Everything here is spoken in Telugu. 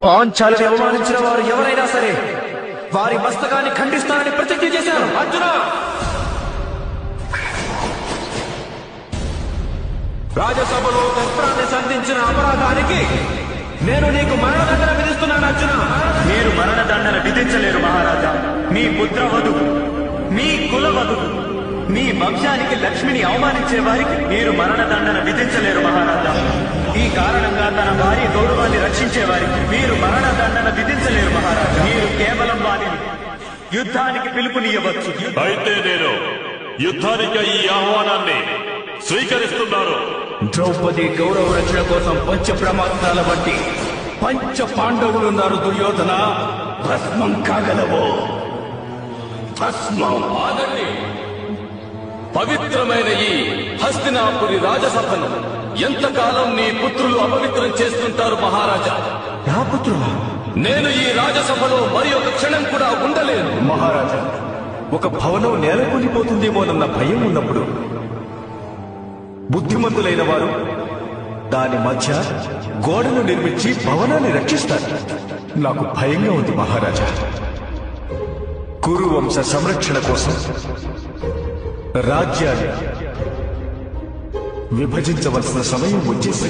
పాంచాలిని అవమానించిన వారు ఎవరైనా సరే వారి మస్తకాన్ని ఖండిస్తానని ప్రతిజ్ఞ చేశారు. అర్జున, రాజసభలో శస్త్రాన్ని సంధించిన అపరాధానికి నేను నీకు మరణదండన విధిస్తున్నాను. అర్జున, మీరు మరణదండన విధించలేరు మహారాజా. మీ పుత్రవధువు, మీ కులవధువు, మీ వంశానికి లక్ష్మిని అవమానించే వారికి మీరు మరణదండన విధించలేరు మహారాజా. ఈ కారణంగా తన భార్య గౌరవాన్ని రక్షించే వారికి మీరు మరణదండన విధించలేరు మహారాజా. మీరు కేవలం వారిని యుద్ధానికి పిలుపునియవచ్చు. అయితే నేను యుద్ధానికి ఈ ఆహ్వానాన్ని స్వీకరిస్తున్నాను. ద్రౌపది గౌరవ రక్షణ కోసం పంచ ప్రమాదాల వంటి పంచ పాండవులున్నారు. దుర్యోధన, భస్మం కాగలవో? భస్మం. ఆగండి. పవిత్రమైన ఈ హస్తినాపురి రాజసభను ఎంతకాలం నీ పుత్రులు అపవిత్రం చేస్తుంటారు మహారాజా? నా పుత్రులా? నేను ఈ రాజసభలో మరి ఒక క్షణం కూడా ఉండలేను. మహారాజా, ఒక భవనం నేలకొనిపోతుందేమోనన్న భయం ఉన్నప్పుడు బుద్ధిమంతులైన వారు దాని మధ్య గోడను నిర్మించి భవనాన్ని రక్షిస్తారు. నాకు భయంగా ఉంది మహారాజా. కురువంశ సంరక్షణ కోసం రాజ్యాన్ని విభజించవలసిన సమయం వచ్చేసి